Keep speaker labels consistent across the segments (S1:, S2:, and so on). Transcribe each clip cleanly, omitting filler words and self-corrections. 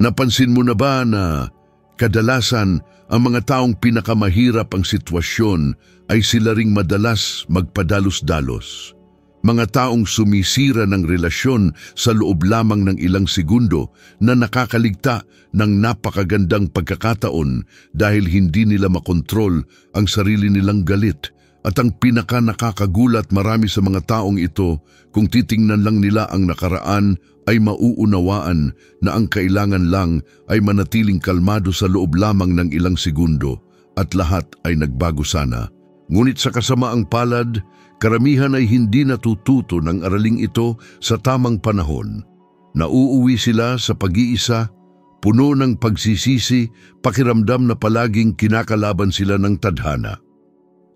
S1: Napansin mo na ba na kadalasan ang mga taong pinakamahirap ang sitwasyon ay sila ring madalas magpadalos-dalos? Mga taong sumisira ng relasyon sa loob lamang ng ilang segundo na nakakaligta ng napakagandang pagkakataon dahil hindi nila makontrol ang sarili nilang galit. At ang pinaka-nakakagulat, marami sa mga taong ito, kung titingnan lang nila ang nakaraan, ay mauunawaan na ang kailangan lang ay manatiling kalmado sa loob lamang ng ilang segundo at lahat ay nagbago sana. Ngunit sa kasamaang palad, karamihan ay hindi natututo ng araling ito sa tamang panahon. Nauuwi sila sa pag-iisa, puno ng pagsisisi, pakiramdam na palaging kinakalaban sila ng tadhana.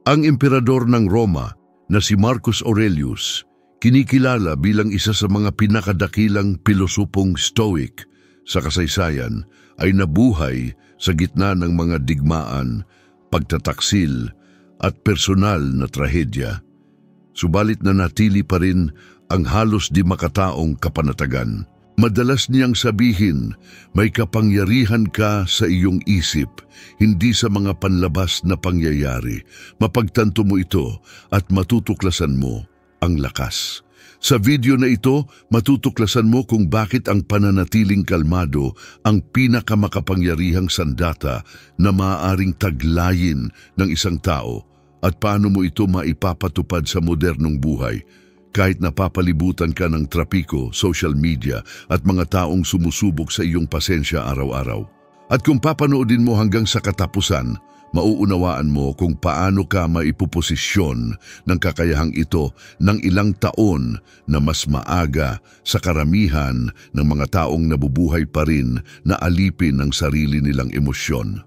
S1: Ang emperador ng Roma na si Marcus Aurelius, kinikilala bilang isa sa mga pinakadakilang pilosopong Stoic sa kasaysayan, ay nabuhay sa gitna ng mga digmaan, pagtataksil at personal na trahedya. Subalit nanatili pa rin ang halos di makataong kapanatagan. Madalas niyang sabihin, may kapangyarihan ka sa iyong isip, hindi sa mga panlabas na pangyayari. Mapagtanto mo ito at matutuklasan mo ang lakas. Sa video na ito, matutuklasan mo kung bakit ang pananatiling kalmado ang pinakamakapangyarihang sandata na maaaring taglayin ng isang tao at paano mo ito maipapatupad sa modernong buhay. Kahit napapalibutan ka ng trapiko, social media at mga taong sumusubok sa iyong pasensya araw-araw. At kung papanoodin mo hanggang sa katapusan, mauunawaan mo kung paano ka maipuposisyon ng kakayahang ito ng ilang taon na mas maaga sa karamihan ng mga taong nabubuhay pa rin na alipin ng sarili nilang emosyon.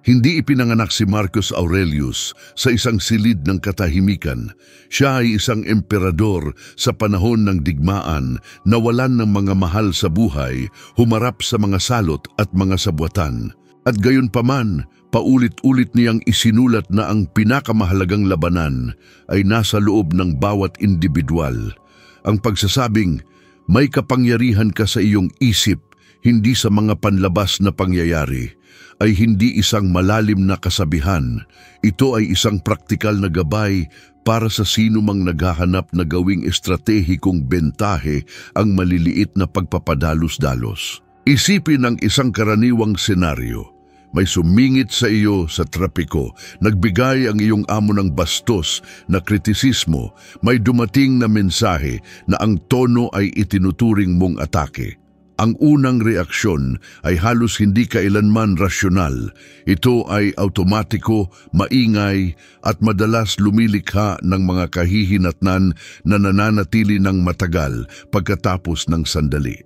S1: Hindi ipinanganak si Marcus Aurelius sa isang silid ng katahimikan. Siya ay isang emperador sa panahon ng digmaan, nawalan ng mga mahal sa buhay, humarap sa mga salot at mga sabwatan. At gayunpaman, paulit-ulit niyang isinulat na ang pinakamahalagang labanan ay nasa loob ng bawat individual. Ang pagsasabing, may kapangyarihan ka sa iyong isip, hindi sa mga panlabas na pangyayari, ay hindi isang malalim na kasabihan. Ito ay isang praktikal na gabay para sa sino mang naghahanap na gawing estratehikong bentahe ang maliliit na pagpapadalos-dalos. Isipin ang isang karaniwang senaryo. May sumingit sa iyo sa trapiko, nagbigay ang iyong amo ng bastos na kritisismo, may dumating na mensahe na ang tono ay itinuturing mong atake. Ang unang reaksyon ay halos hindi kailanman rasyonal. Ito ay automatiko, maingay at madalas lumilikha ng mga kahihinatnan na nananatili ng matagal pagkatapos ng sandali.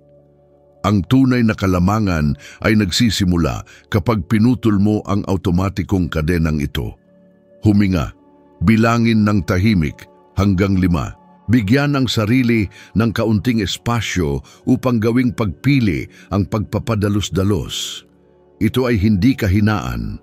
S1: Ang tunay na kalamangan ay nagsisimula kapag pinutol mo ang automatikong kadenang ito. Huminga, bilangin ng tahimik hanggang 5. Bigyan ang sarili ng kaunting espasyo upang gawing pagpili ang pagpapadalos-dalos. Ito ay hindi kahinaan.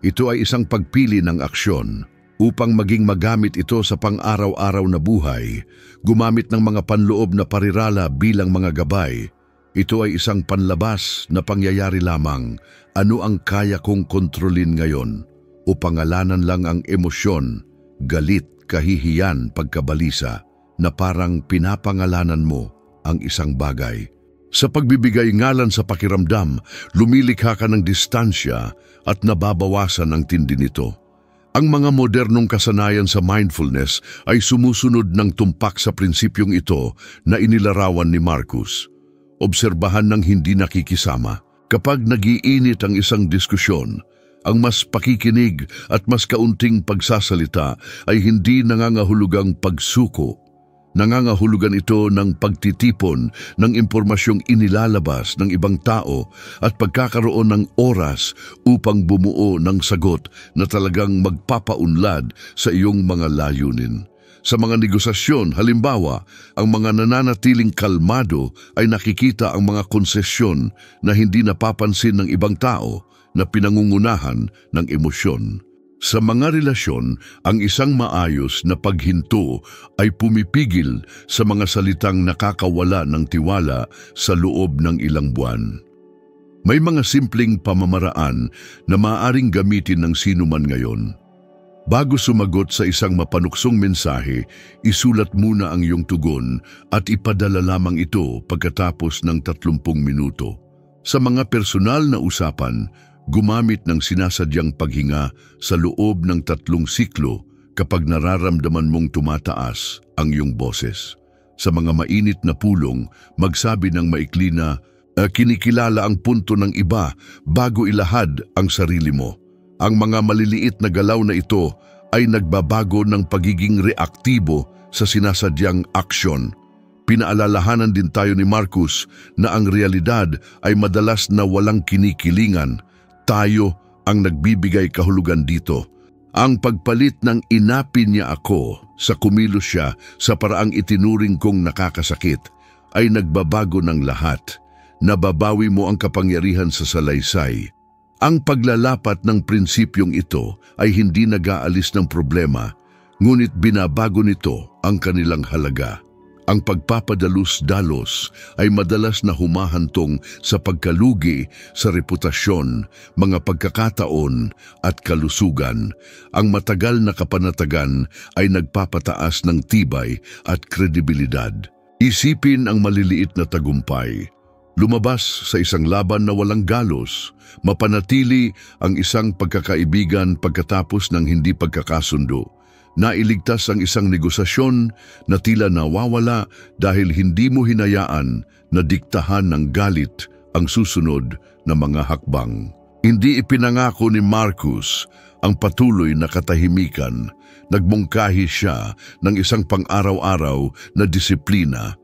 S1: Ito ay isang pagpili ng aksyon. Upang maging magamit ito sa pang-araw-araw na buhay, gumamit ng mga panloob na parirala bilang mga gabay. Ito ay isang panlabas na pangyayari lamang. Ano ang kaya kong kontrolin ngayon? O pangalanan lang ang emosyon, galit, kahihiyan, pagkabalisa, na parang pinapangalanan mo ang isang bagay. Sa pagbibigay ngalan sa pakiramdam, lumilikha ka ng distansya at nababawasan ang tindi nito. Ang mga modernong kasanayan sa mindfulness ay sumusunod ng tumpak sa prinsipyong ito na inilarawan ni Marcus. Obserbahan ng hindi nakikisama. Kapag nagiinit ang isang diskusyon, ang mas pakikinig at mas kaunting pagsasalita ay hindi nangangahulugang pagsuko. Nangangahulugan ito ng pagtitipon ng impormasyong inilalabas ng ibang tao at pagkakaroon ng oras upang bumuo ng sagot na talagang magpapaunlad sa iyong mga layunin. Sa mga negosasyon, halimbawa, ang mga nananatiling kalmado ay nakikita ang mga konsesyon na hindi napapansin ng ibang tao na pinangungunahan ng emosyon. Sa mga relasyon, ang isang maayos na paghinto ay pumipigil sa mga salitang nakakawala ng tiwala sa loob ng ilang buwan. May mga simpleng pamamaraan na maaaring gamitin ng sinuman ngayon. Bago sumagot sa isang mapanuksong mensahe, isulat muna ang iyong tugon at ipadala lamang ito pagkatapos ng 30 minuto. Sa mga personal na usapan, gumamit ng sinasadyang paghinga sa loob ng 3 siklo kapag nararamdaman mong tumataas ang iyong boses. Sa mga mainit na pulong, magsabi ng maikli na kinikilala ang punto ng iba bago ilahad ang sarili mo. Ang mga maliliit na galaw na ito ay nagbabago ng pagiging reaktibo sa sinasadyang aksyon. Pinaalalahanan din tayo ni Marcus na ang realidad ay madalas na walang kinikilingan. Tayo ang nagbibigay kahulugan dito. Ang pagpalit ng inapin niya ako sa kumilos siya sa paraang itinuring kong nakakasakit ay nagbabago ng lahat. Nababawi mo ang kapangyarihan sa salaysay. Ang paglalapat ng prinsipyong ito ay hindi nag-aalis ng problema, ngunit binabago nito ang kanilang halaga. Ang pagpapadalos-dalos ay madalas na humahantong sa pagkalugi sa reputasyon, mga pagkakataon at kalusugan. Ang matagal na kapanatagan ay nagpapataas ng tibay at kredibilidad. Isipin ang maliliit na tagumpay. Lumabas sa isang laban na walang galos, mapanatili ang isang pagkakaibigan pagkatapos ng hindi pagkakasundo. Nailigtas ang isang negosasyon na tila nawawala dahil hindi mo hinayaan na diktahan ng galit ang susunod na mga hakbang. Hindi ipinangako ni Marcus ang patuloy na katahimikan. Nagmungkahi siya ng isang pang-araw-araw na disiplina,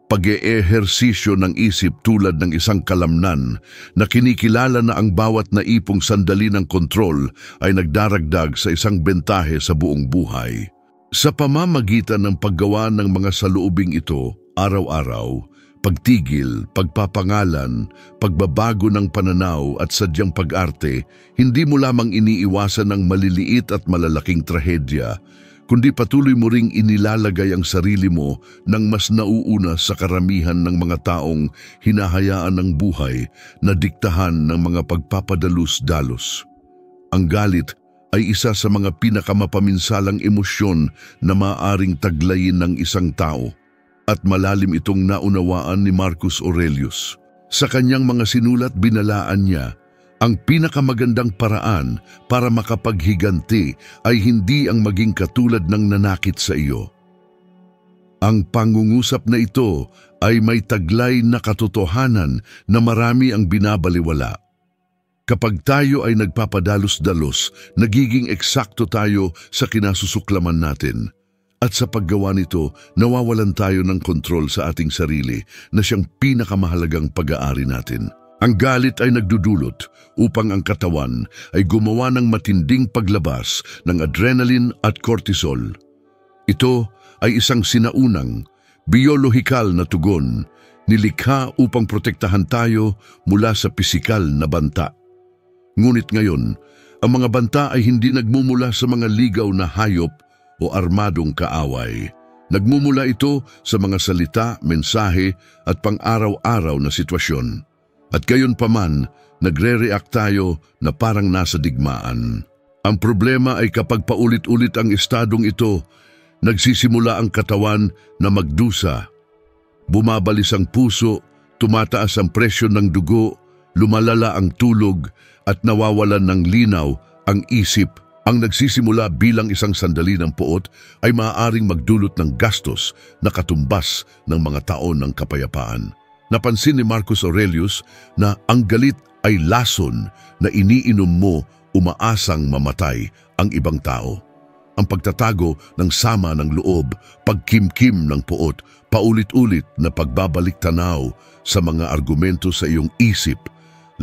S1: pag-eehersisyo ng isip tulad ng isang kalamnan na kinikilala na ang bawat naipong sandali ng kontrol ay nagdaragdag sa isang bentahe sa buong buhay. Sa pamamagitan ng paggawa ng mga saloobing ito, araw-araw, pagtigil, pagpapangalan, pagbabago ng pananaw at sadyang pag-arte, hindi mo lamang iniiwasan ng maliliit at malalaking trahedya, kundi patuloy mo ring inilalagay ang sarili mo ng mas nauuna sa karamihan ng mga taong hinahayaan ng buhay na diktahan ng mga pagpapadalus-dalos. Ang galit ay isa sa mga pinakamapaminsalang emosyon na maaaring taglayin ng isang tao, at malalim itong naunawaan ni Marcus Aurelius. Sa kanyang mga sinulat, binalaan niya, ang pinakamagandang paraan para makapaghiganti ay hindi ang maging katulad ng nanakit sa iyo. Ang pangungusap na ito ay may taglay na katotohanan na marami ang binabaliwala. Kapag tayo ay nagpapadalos-dalos, nagiging eksakto tayo sa kinasusuklaman natin. At sa paggawa nito, nawawalan tayo ng kontrol sa ating sarili na siyang pinakamahalagang pag-aari natin. Ang galit ay nagdudulot upang ang katawan ay gumawa ng matinding paglabas ng adrenaline at cortisol. Ito ay isang sinaunang, biolohikal na tugon, nilikha upang protektahan tayo mula sa pisikal na banta. Ngunit ngayon, ang mga banta ay hindi nagmumula sa mga ligaw na hayop o armadong kaaway. Nagmumula ito sa mga salita, mensahe at pang-araw-araw na sitwasyon. At gayon pa man, nagre-react tayo na parang nasa digmaan. Ang problema ay kapag paulit-ulit ang estadong ito, nagsisimula ang katawan na magdusa. Bumabalis ang puso, tumataas ang presyon ng dugo, lumalala ang tulog, at nawawalan ng linaw ang isip. Ang nagsisimula bilang isang sandali ng puot ay maaaring magdulot ng gastos na katumbas ng mga taon ng kapayapaan. Napansin ni Marcus Aurelius na ang galit ay lason na iniinom mo umaasang mamatay ang ibang tao. Ang pagtatago ng sama ng loob, pagkimkim ng puot, paulit-ulit na pagbabalik tanaw sa mga argumento sa iyong isip,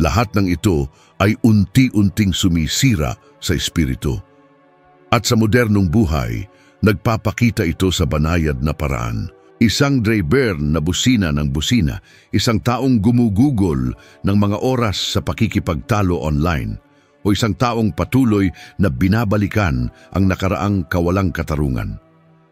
S1: lahat ng ito ay unti-unting sumisira sa espiritu. At sa modernong buhay, nagpapakita ito sa banayad na paraan. Isang driver na busina ng busina, isang taong gumugugol ng mga oras sa pakikipagtalo online, o isang taong patuloy na binabalikan ang nakaraang kawalang katarungan.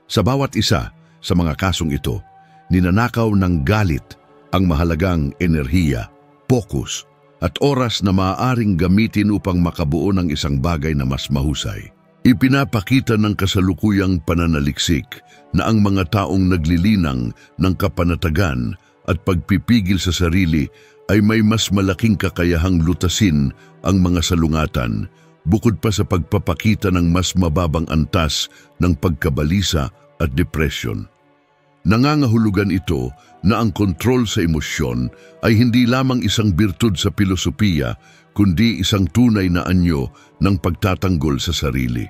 S1: Sa bawat isa sa mga kasong ito, ninanakaw ng galit ang mahalagang enerhiya, focus, at oras na maaaring gamitin upang makabuo ng isang bagay na mas mahusay. Ipinapakita ng kasalukuyang pananaliksik na ang mga taong naglilinang ng kapanatagan at pagpipigil sa sarili ay may mas malaking kakayahang lutasin ang mga salungatan, bukod pa sa pagpapakita ng mas mababang antas ng pagkabalisa at depresyon. Nangangahulugan ito na ang kontrol sa emosyon ay hindi lamang isang birtud sa pilosopiya, kundi isang tunay na anyo ng pagtatanggol sa sarili.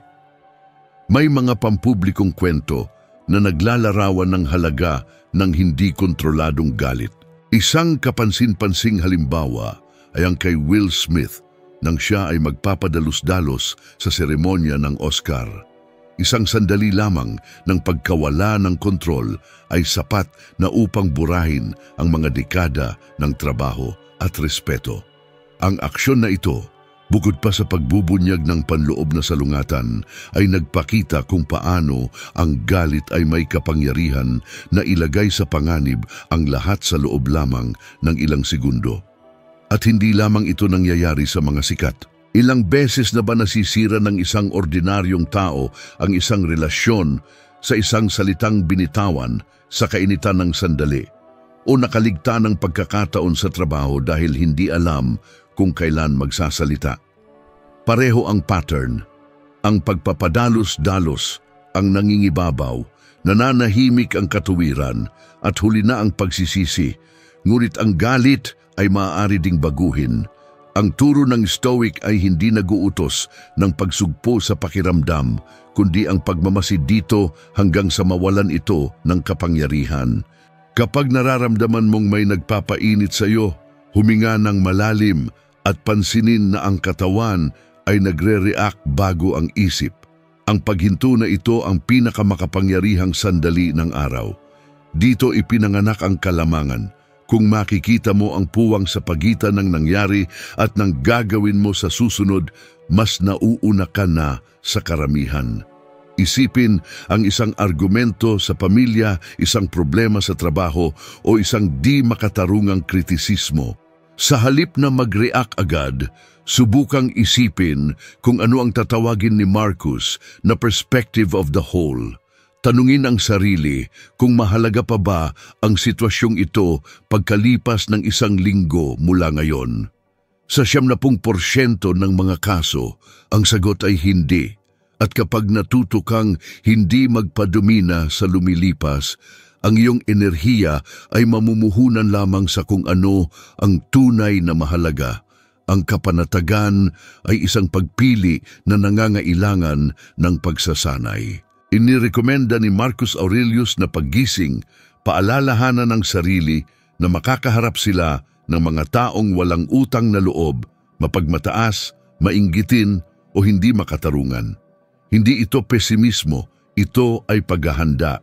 S1: May mga pampublikong kwento na naglalarawan ng halaga ng hindi kontroladong galit. Isang kapansin-pansing halimbawa ay ang kay Will Smith nang siya ay magpapadalos-dalos sa seremonya ng Oscar. Isang sandali lamang ng pagkawala ng kontrol ay sapat na upang burahin ang mga dekada ng trabaho at respeto. Ang aksyon na ito, bukod pa sa pagbubunyag ng panloob na salungatan, ay nagpakita kung paano ang galit ay may kapangyarihan na ilagay sa panganib ang lahat sa loob lamang ng ilang segundo. At hindi lamang ito nangyayari sa mga sikat. Ilang beses na ba nasisira ng isang ordinaryong tao ang isang relasyon sa isang salitang binitawan sa kainitan ng sandali, o nakaligta ng pagkakataon sa trabaho dahil hindi alam kung kailan magsasalita? Pareho ang pattern. Ang pagpapadalos-dalos ang nangingibabaw, nananahimik ang katuwiran, at huli na ang pagsisisi. Ngunit ang galit ay maaari ding baguhin. Ang turo ng Stoic ay hindi naguutos ng pagsugpo sa pakiramdam, kundi ang pagmamasid dito hanggang sa mawalan ito ng kapangyarihan. Kapag nararamdaman mong may nagpapainit sa iyo, huminga ng malalim at pansinin na ang katawan ay nagre-react bago ang isip. Ang paghinto na ito ang pinakamakapangyarihang sandali ng araw. Dito ipinanganak ang kalamangan. Kung makikita mo ang puwang sa pagitan ng nangyari at ng gagawin mo sa susunod, mas nauuna ka na sa karamihan. Isipin ang isang argumento sa pamilya, isang problema sa trabaho, o isang di makatarungang kritisismo. Sa halip na mag-react agad, subukang isipin kung ano ang tatawagin ni Marcus na perspective of the whole. Tanungin ang sarili kung mahalaga pa ba ang sitwasyong ito pagkalipas ng isang linggo mula ngayon. Sa 70% ng mga kaso, ang sagot ay hindi. At kapag natuto kang hindi magpadumina sa lumilipas, ang iyong enerhiya ay mamumuhunan lamang sa kung ano ang tunay na mahalaga. Ang kapanatagan ay isang pagpili na nangangailangan ng pagsasanay. Inirekomenda ni Marcus Aurelius na paggising, paalalahanan ng sarili na makakaharap sila ng mga taong walang utang na loob, mapagmataas, mainggitin o hindi makatarungan. Hindi ito pesimismo, ito ay paghahanda.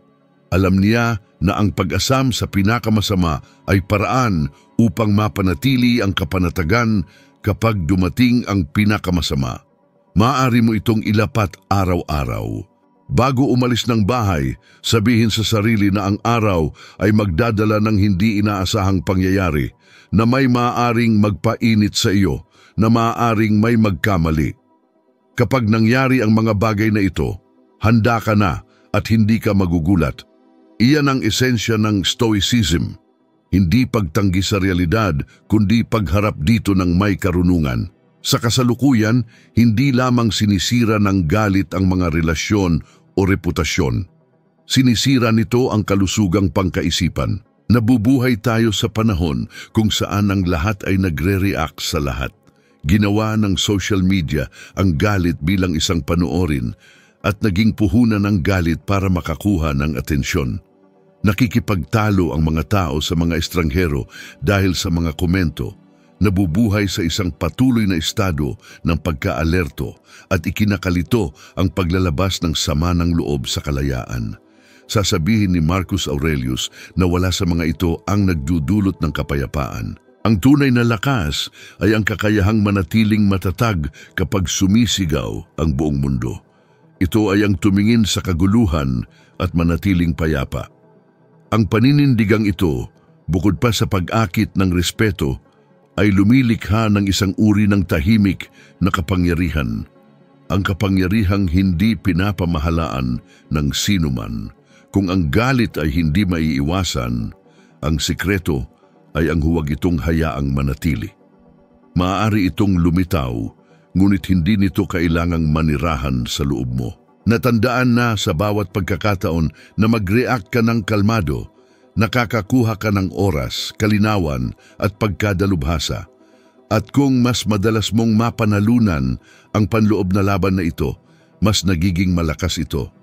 S1: Alam niya na ang pag-asam sa pinakamasama ay paraan upang mapanatili ang kapanatagan kapag dumating ang pinakamasama. Maaari mo itong ilapat araw-araw. Bago umalis ng bahay, sabihin sa sarili na ang araw ay magdadala ng hindi inaasahang pangyayari, na may maaaring magpainit sa iyo, na maaaring may magkamali. Kapag nangyari ang mga bagay na ito, handa ka na at hindi ka magugulat. Iyan ang esensya ng Stoicism. Hindi pagtanggi sa realidad, kundi pagharap dito ng may karunungan. Sa kasalukuyan, hindi lamang sinisira ng galit ang mga relasyon o reputasyon. Sinisira nito ang kalusugang pangkaisipan. Nabubuhay tayo sa panahon kung saan ang lahat ay nagre-react sa lahat. Ginawa ng social media ang galit bilang isang panoorin at naging puhunan ng galit para makakuha ng atensyon. Nakikipagtalo ang mga tao sa mga estranghero dahil sa mga komento. Nabubuhay sa isang patuloy na estado ng pagka-alerto at ikinakalito ang paglalabas ng sama ng loob sa kalayaan. Sasabihin ni Marcus Aurelius na wala sa mga ito ang nagdudulot ng kapayapaan. Ang tunay na lakas ay ang kakayahang manatiling matatag kapag sumisigaw ang buong mundo. Ito ay ang tumingin sa kaguluhan at manatiling payapa. Ang paninindigang ito, bukod pa sa pag-akit ng respeto, ay lumilikha ng isang uri ng tahimik na kapangyarihan. Ang kapangyarihang hindi pinapamahalaan ng sinuman. Kung ang galit ay hindi maiiwasan, ang sikreto ay ang huwag itong hayaang manatili. Maaari itong lumitaw, ngunit hindi nito kailangang manirahan sa loob mo. Natandaan na sa bawat pagkakataon na mag-react ka ng kalmado, nakakakuha ka ng oras, kalinawan at pagkadalubhasa. At kung mas madalas mong mapanalunan ang panloob na laban na ito, mas nagiging malakas ito.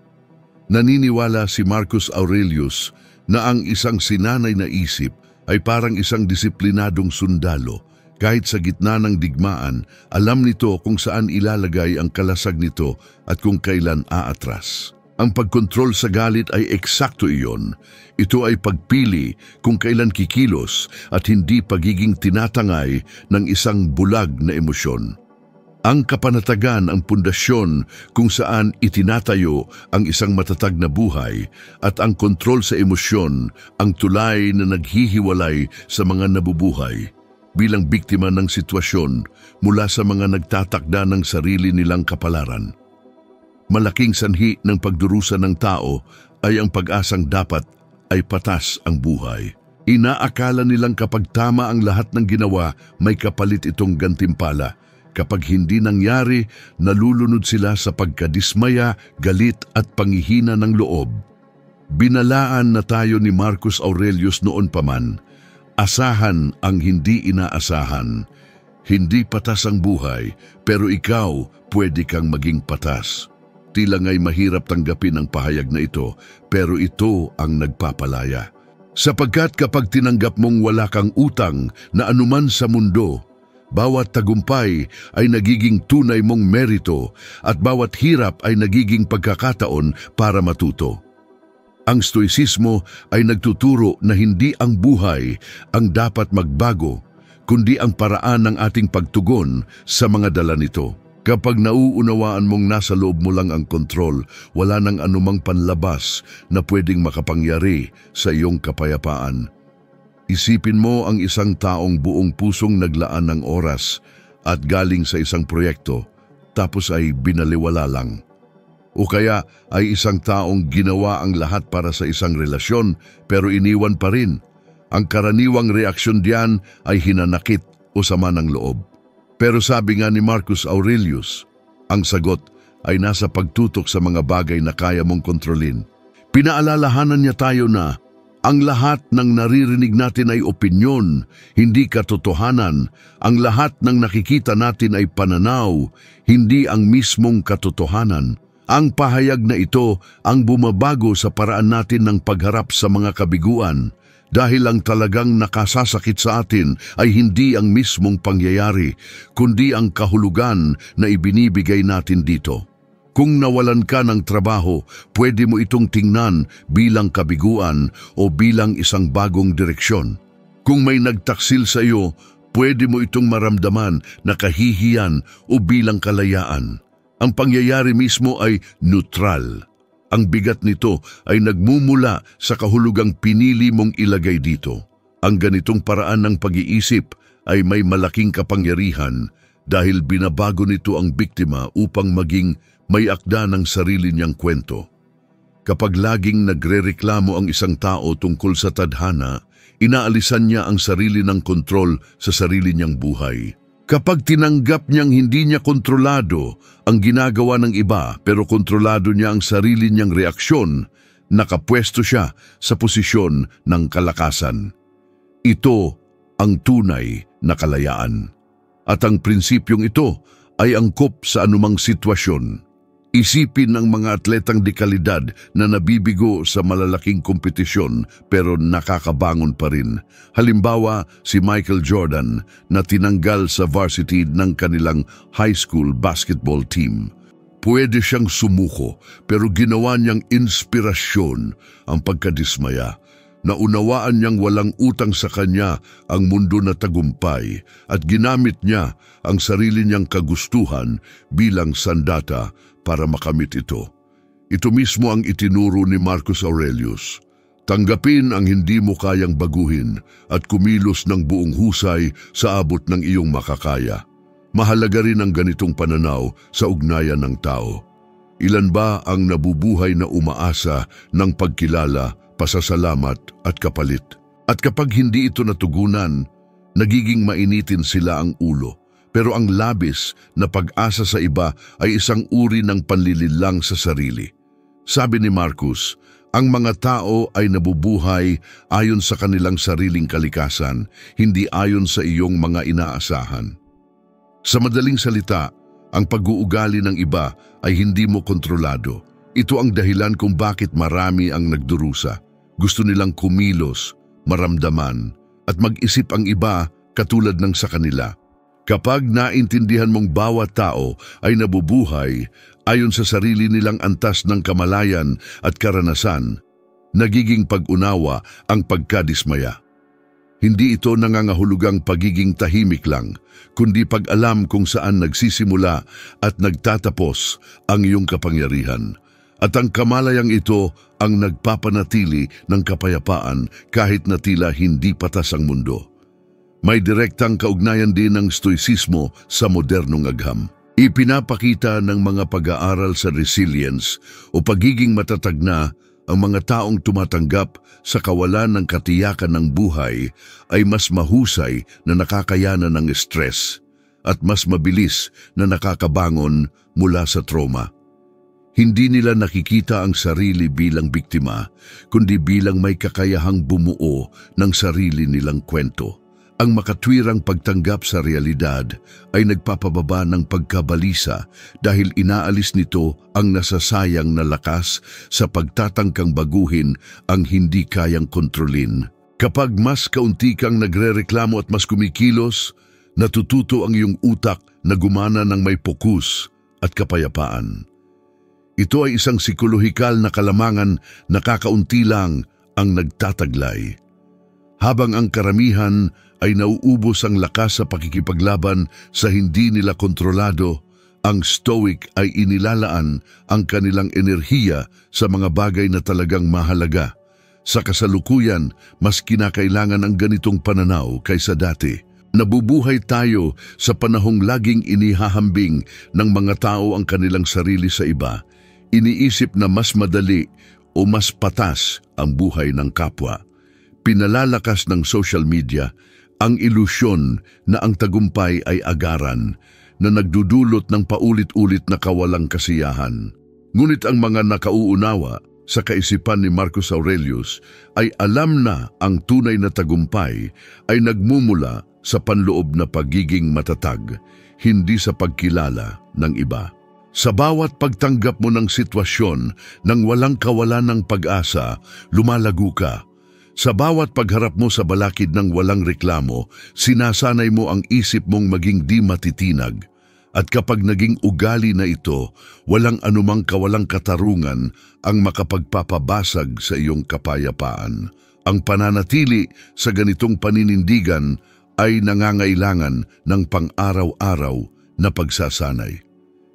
S1: Naniniwala si Marcus Aurelius na ang isang sinanay na isip ay parang isang disiplinadong sundalo. Kahit sa gitna ng digmaan, alam nito kung saan ilalagay ang kalasag nito at kung kailan aatras. Ang pagkontrol sa galit ay eksakto iyon. Ito ay pagpili kung kailan kikilos at hindi pagiging tinatangay ng isang bulag na emosyon. Ang kapanatagan ang pundasyon kung saan itinatayo ang isang matatag na buhay at ang kontrol sa emosyon ang tulay na naghihiwalay sa mga nabubuhay bilang biktima ng sitwasyon mula sa mga nagtatakda ng sarili nilang kapalaran. Malaking sanhi ng pagdurusa ng tao ay ang pag-asang dapat ay patas ang buhay. Inaakala nilang kapag tama ang lahat ng ginawa, may kapalit itong gantimpala. Kapag hindi nangyari, nalulunod sila sa pagkadismaya, galit at panghihina ng loob. Binalaan na tayo ni Marcus Aurelius noon pa man. Asahan ang hindi inaasahan. Hindi patas ang buhay, pero ikaw pwede kang maging patas. Tila nga'y mahirap tanggapin ang pahayag na ito, pero ito ang nagpapalaya. Sapagkat kapag tinanggap mong wala kang utang na anuman sa mundo, bawat tagumpay ay nagiging tunay mong merito at bawat hirap ay nagiging pagkakataon para matuto. Ang stoicismo ay nagtuturo na hindi ang buhay ang dapat magbago, kundi ang paraan ng ating pagtugon sa mga dala nito. Kapag nauunawaan mong nasa loob mo lang ang kontrol, wala nang anumang panlabas na pwedeng makapangyari sa iyong kapayapaan. Isipin mo ang isang taong buong pusong naglaan ng oras at galing sa isang proyekto, tapos ay binaliwala lang. O kaya ay isang taong ginawa ang lahat para sa isang relasyon pero iniwan pa rin. Ang karaniwang reaksyon diyan ay hinanakit o sama ng loob. Pero sabi nga ni Marcus Aurelius, ang sagot ay nasa pagtutok sa mga bagay na kaya mong kontrolin. Pinaalalahanan niya tayo na ang lahat ng naririnig natin ay opinyon, hindi katotohanan. Ang lahat ng nakikita natin ay pananaw, hindi ang mismong katotohanan. Ang pahayag na ito ang bumabago sa paraan natin ng pagharap sa mga kabiguan dahil ang talagang nakasasakit sa atin ay hindi ang mismong pangyayari, kundi ang kahulugan na ibinibigay natin dito. Kung nawalan ka ng trabaho, pwede mo itong tingnan bilang kabiguan o bilang isang bagong direksyon. Kung may nagtaksil sa iyo, pwede mo itong maramdaman na kahihiyan o bilang kalayaan. Ang pangyayari mismo ay neutral. Ang bigat nito ay nagmumula sa kahulugang pinili mong ilagay dito. Ang ganitong paraan ng pag-iisip ay may malaking kapangyarihan dahil binabago nito ang biktima upang maging may akda ng sarili niyang kwento. Kapag laging nagrereklamo ang isang tao tungkol sa tadhana, inaalisan niya ang sarili ng kontrol sa sarili niyang buhay. Kapag tinanggap niyang hindi niya kontrolado ang ginagawa ng iba pero kontrolado niya ang sarili niyang reaksyon, nakapwesto siya sa posisyon ng kalakasan. Ito ang tunay na kalayaan. At ang prinsipyong ito ay angkop sa anumang sitwasyon. Isipin ng mga atletang de kalidad na nabibigo sa malalaking kompetisyon pero nakakabangon pa rin. Halimbawa, si Michael Jordan na tinanggal sa varsity ng kanilang high school basketball team. Pwede siyang sumuko pero ginawa niyang inspirasyon ang pagkadismaya. Naunawaan niyang walang utang sa kanya ang mundo na tagumpay at ginamit niya ang sarili niyang kagustuhan bilang sandata para makamit ito. Ito mismo ang itinuro ni Marcus Aurelius. Tanggapin ang hindi mo kayang baguhin at kumilos ng buong husay sa abot ng iyong makakaya. Mahalaga rin ang ganitong pananaw sa ugnayan ng tao. Ilan ba ang nabubuhay na umaasa ng pagkilala, pasasalamat at kapalit? At kapag hindi ito natugunan, nagiging mainitin sila ang ulo. Pero ang labis na pag-asa sa iba ay isang uri ng panlililang sa sarili. Sabi ni Marcus, ang mga tao ay nabubuhay ayon sa kanilang sariling kalikasan, hindi ayon sa iyong mga inaasahan. Sa madaling salita, ang pag-uugali ng iba ay hindi mo kontrolado. Ito ang dahilan kung bakit marami ang nagdurusa. Gusto nilang kumilos, maramdaman, at mag-isip ang iba katulad ng sa kanila. Kapag naintindihan mong bawat tao ay nabubuhay ayon sa sarili nilang antas ng kamalayan at karanasan, nagiging pag-unawa ang pagkadismaya. Hindi ito nangangahulugang pagiging tahimik lang, kundi pag-alam kung saan nagsisimula at nagtatapos ang iyong kapangyarihan. At ang kamalayang ito ang nagpapanatili ng kapayapaan kahit na tila hindi patas ang mundo. May direktang kaugnayan din ng stoicismo sa modernong agham. Ipinapakita ng mga pag-aaral sa resilience o pagiging matatag na ang mga taong tumatanggap sa kawalan ng katiyakan ng buhay ay mas mahusay na nakakayanan ng stress at mas mabilis na nakakabangon mula sa trauma. Hindi nila nakikita ang sarili bilang biktima, kundi bilang may kakayahang bumuo ng sarili nilang kwento. Ang makatwirang pagtanggap sa realidad ay nagpapababa ng pagkabalisa dahil inaalis nito ang nasasayang na lakas sa pagtatangkang baguhin ang hindi kayang kontrolin. Kapag mas kaunti kang nagrereklamo at mas kumikilos, natututo ang iyong utak na gumana ng may pokus at kapayapaan. Ito ay isang psikolohikal na kalamangan na kakaunti lang ang nagtataglay. Habang ang karamihan ay nauubos ang lakas sa pakikipaglaban sa hindi nila kontrolado, ang Stoic ay inilalaan ang kanilang enerhiya sa mga bagay na talagang mahalaga. Sa kasalukuyan, mas kinakailangan ang ganitong pananaw kaysa dati. Nabubuhay tayo sa panahong laging inihahambing ng mga tao ang kanilang sarili sa iba. Iniisip na mas madali o mas patas ang buhay ng kapwa. Pinalalakas ng social media ang ilusyon na ang tagumpay ay agaran na nagdudulot ng paulit-ulit na kawalang kasiyahan. Ngunit ang mga nakauunawa sa kaisipan ni Marcus Aurelius ay alam na ang tunay na tagumpay ay nagmumula sa panloob na pagiging matatag, hindi sa pagkilala ng iba. Sa bawat pagtanggap mo ng sitwasyon nang walang kawalan ng pag-asa, lumalago ka. Sa bawat pagharap mo sa balakid ng walang reklamo, sinasanay mo ang isip mong maging di matitinag. At kapag naging ugali na ito, walang anumang kawalang katarungan ang makapagpapabasag sa iyong kapayapaan. Ang pananatili sa ganitong paninindigan ay nangangailangan ng pang-araw-araw na pagsasanay.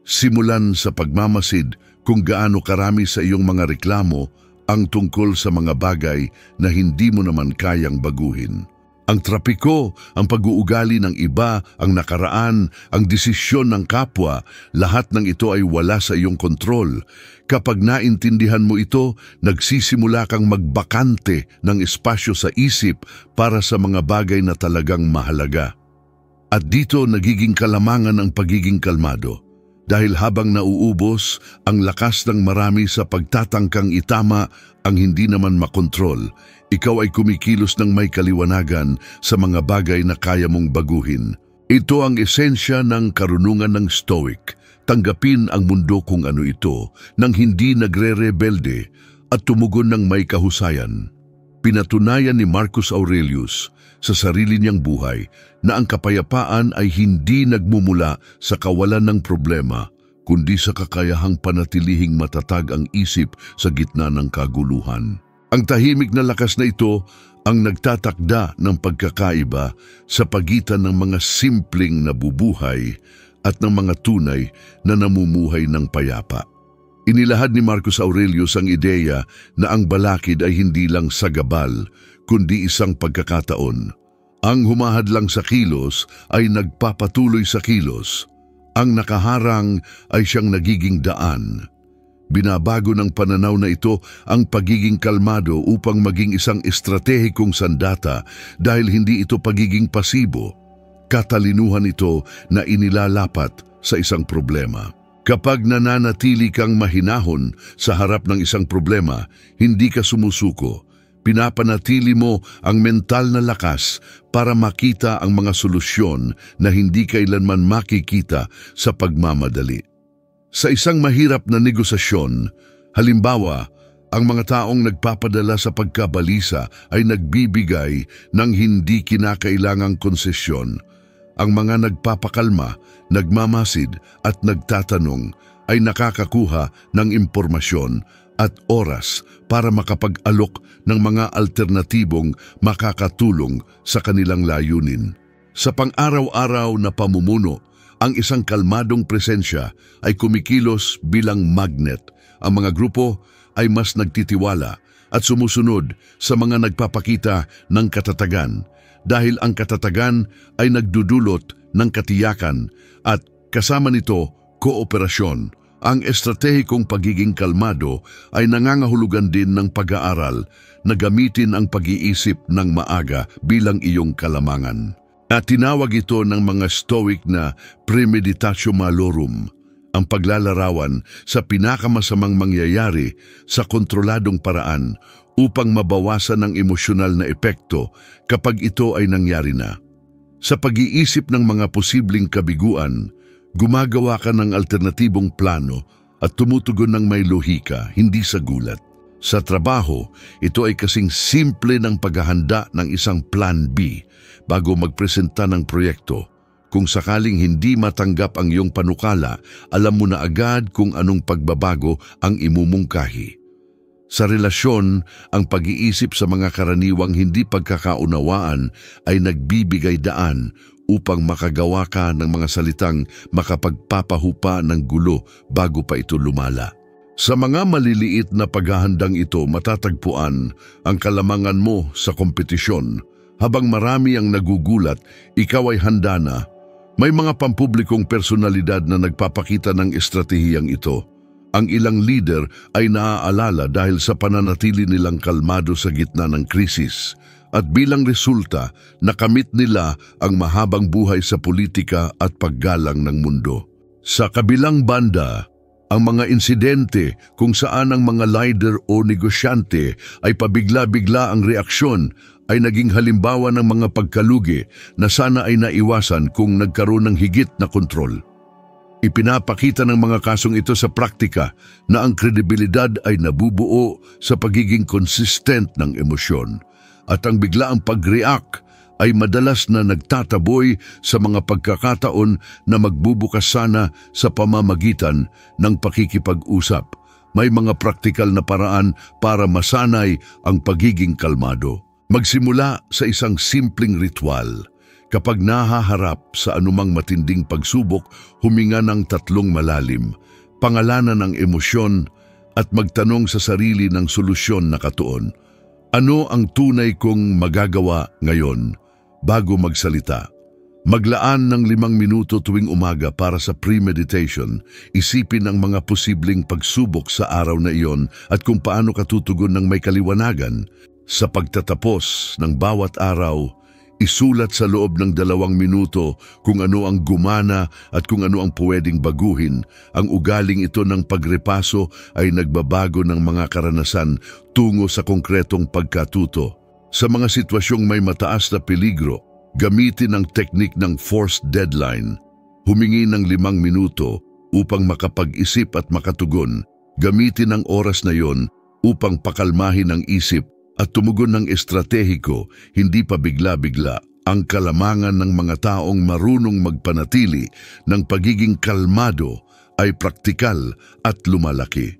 S1: Simulan sa pagmamasid kung gaano karami sa iyong mga reklamo ang tungkol sa mga bagay na hindi mo naman kayang baguhin. Ang trapiko, ang pag-uugali ng iba, ang nakaraan, ang desisyon ng kapwa, lahat ng ito ay wala sa iyong kontrol. Kapag naintindihan mo ito, nagsisimula kang magbakante ng espasyo sa isip para sa mga bagay na talagang mahalaga. At dito nagiging kalamangan ang pagiging kalmado. Dahil habang nauubos ang lakas ng marami sa pagtatangkang itama ang hindi naman makontrol, ikaw ay kumikilos ng may kaliwanagan sa mga bagay na kaya mong baguhin. Ito ang esensya ng karunungan ng Stoic. Tanggapin ang mundo kung ano ito, nang hindi nagre-rebelde at tumugon ng may kahusayan. Pinatunayan ni Marcus Aurelius sa sarili niyang buhay na ang kapayapaan ay hindi nagmumula sa kawalan ng problema, kundi sa kakayahang panatilihing matatag ang isip sa gitna ng kaguluhan. Ang tahimik na lakas na ito ang nagtatakda ng pagkakaiba sa pagitan ng mga simpleng nabubuhay at ng mga tunay na namumuhay ng payapa. Inilahad ni Marcus Aurelius ang ideya na ang balakid ay hindi lang sagabal, kundi isang pagkakataon. Ang humahad lang sa kilos ay nagpapatuloy sa kilos. Ang nakaharang ay siyang nagiging daan. Binabago ng pananaw na ito ang pagiging kalmado upang maging isang estratehikong sandata dahil hindi ito pagiging pasibo. Katalinuhan ito na inilalapat sa isang problema. Kapag nananatili kang mahinahon sa harap ng isang problema, hindi ka sumusuko. Pinapanatili mo ang mental na lakas para makita ang mga solusyon na hindi kailanman makikita sa pagmamadali. Sa isang mahirap na negosasyon, halimbawa, ang mga taong nagpapadala sa pagkabalisa ay nagbibigay ng hindi kinakailangang konsesyon. Ang mga nagpapakalma, nagmamasid at nagtatanong ay nakakakuha ng impormasyon at oras para makapag-alok ng mga alternatibong makakatulong sa kanilang layunin. Sa pang-araw-araw na pamumuno, ang isang kalmadong presensya ay kumikilos bilang magnet. Ang mga grupo ay mas nagtitiwala at sumusunod sa mga nagpapakita ng katatagan dahil ang katatagan ay nagdudulot ng katiyakan at kasama nito kooperasyon. Ang estratehikong pagiging kalmado ay nangangahulugan din ng pag-aaral na gamitin ang pag-iisip ng maaga bilang iyong kalamangan. At tinawag ito ng mga Stoic na premeditatio malorum, ang paglalarawan sa pinakamasamang mangyayari sa kontroladong paraan upang mabawasan ang emosyonal na epekto kapag ito ay nangyari na. Sa pag-iisip ng mga posibleng kabiguan, gumagawa ka ng alternatibong plano at tumutugon ng may lohika, hindi sa gulat. Sa trabaho, ito ay kasing simple ng paghahanda ng isang plan B bago magpresenta ng proyekto. Kung sakaling hindi matanggap ang iyong panukala, alam mo na agad kung anong pagbabago ang imumungkahi. Sa relasyon, ang pag-iisip sa mga karaniwang hindi pagkakaunawaan ay nagbibigay daan upang makagawa ka ng mga salitang makapagpapahupa ng gulo bago pa ito lumala. Sa mga maliliit na paghahandang ito, matatagpuan ang kalamangan mo sa kompetisyon. Habang marami ang nagugulat, ikaw ay handa na. May mga pampublikong personalidad na nagpapakita ng estratehiyang ito. Ang ilang leader ay naaalala dahil sa pananatili nilang kalmado sa gitna ng krisis. At bilang resulta, nakamit nila ang mahabang buhay sa politika at paggalang ng mundo. Sa kabilang banda, ang mga insidente kung saan ang mga leader o negosyante ay pabigla-bigla ang reaksyon ay naging halimbawa ng mga pagkalugi na sana ay naiwasan kung nagkaroon ng higit na kontrol. Ipinapakita ng mga kasong ito sa praktika na ang kredibilidad ay nabubuo sa pagiging consistent ng emosyon at ang biglaang pag-react ay madalas na nagtataboy sa mga pagkakataon na magbubukas sana sa pamamagitan ng pakikipag-usap. May mga praktikal na paraan para masanay ang pagiging kalmado. Magsimula sa isang simpleng ritual. Kapag nahaharap sa anumang matinding pagsubok, huminga ng 3 malalim, pangalanan ang emosyon at magtanong sa sarili ng solusyon na katuon. Ano ang tunay kong magagawa ngayon bago magsalita? Maglaan ng 5 minuto tuwing umaga para sa pre-meditation. Isipin ang mga posibleng pagsubok sa araw na iyon at kung paano ka tutugon ng may kaliwanagan. Sa pagtatapos ng bawat araw, isulat sa loob ng 2 minuto kung ano ang gumana at kung ano ang pwedeng baguhin. Ang ugaling ito ng pagrepaso ay nagbabago ng mga karanasan tungo sa konkretong pagkatuto. Sa mga sitwasyong may mataas na peligro, gamitin ang teknik ng forced deadline. Humingi ng 5 minuto upang makapag-isip at makatugon. Gamitin ang oras na yon upang pakalmahin ang isip at tumugon ng estratehiko, hindi pa bigla-bigla. Ang kalamangan ng mga taong marunong magpanatili ng pagiging kalmado ay praktikal at lumalaki.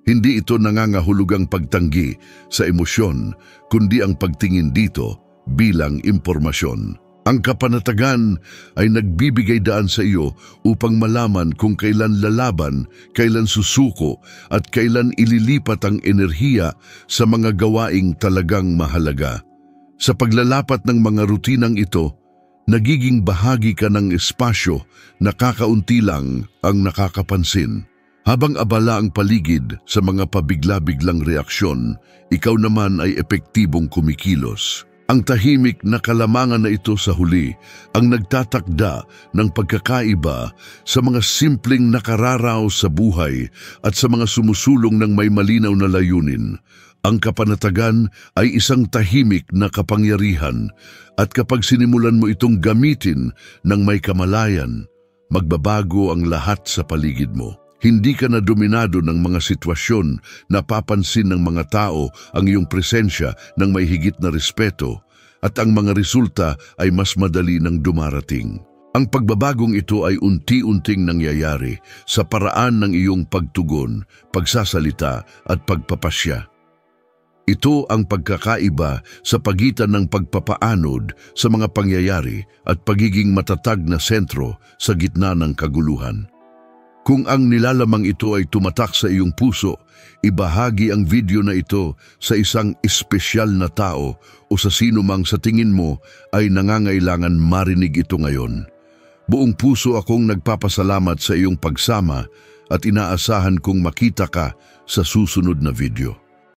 S1: Hindi ito nangangahulugang pagtanggi sa emosyon, kundi ang pagtingin dito bilang impormasyon. Ang kapanatagan ay nagbibigay daan sa iyo upang malaman kung kailan lalaban, kailan susuko, at kailan ililipat ang enerhiya sa mga gawaing talagang mahalaga. Sa paglalapat ng mga rutinang ito, nagiging bahagi ka ng espasyo na kakaunti lang ang nakakapansin. Habang abala ang paligid sa mga pabigla-biglang reaksyon, ikaw naman ay epektibong kumikilos. Ang tahimik na kalamangan na ito sa huli ang nagtatakda ng pagkakaiba sa mga simpleng nakararaos sa buhay at sa mga sumusulong ng may malinaw na layunin. Ang kapanatagan ay isang tahimik na kapangyarihan at kapag sinimulan mo itong gamitin ng may kamalayan, magbabago ang lahat sa paligid mo. Hindi ka na dominado ng mga sitwasyon, napapansin ng mga tao ang iyong presensya ng may higit na respeto, at ang mga resulta ay mas madali nang dumarating. Ang pagbabagong ito ay unti-unting nangyayari sa paraan ng iyong pagtugon, pagsasalita at pagpapasya. Ito ang pagkakaiba sa pagitan ng pagpapaanod sa mga pangyayari at pagiging matatag na sentro sa gitna ng kaguluhan. Kung ang nilalamang ito ay tumatak sa iyong puso, ibahagi ang video na ito sa isang espesyal na tao o sa sino mang sa tingin mo ay nangangailangan marinig ito ngayon. Buong puso akong nagpapasalamat sa iyong pagsama at inaasahan kong makita ka sa susunod na video.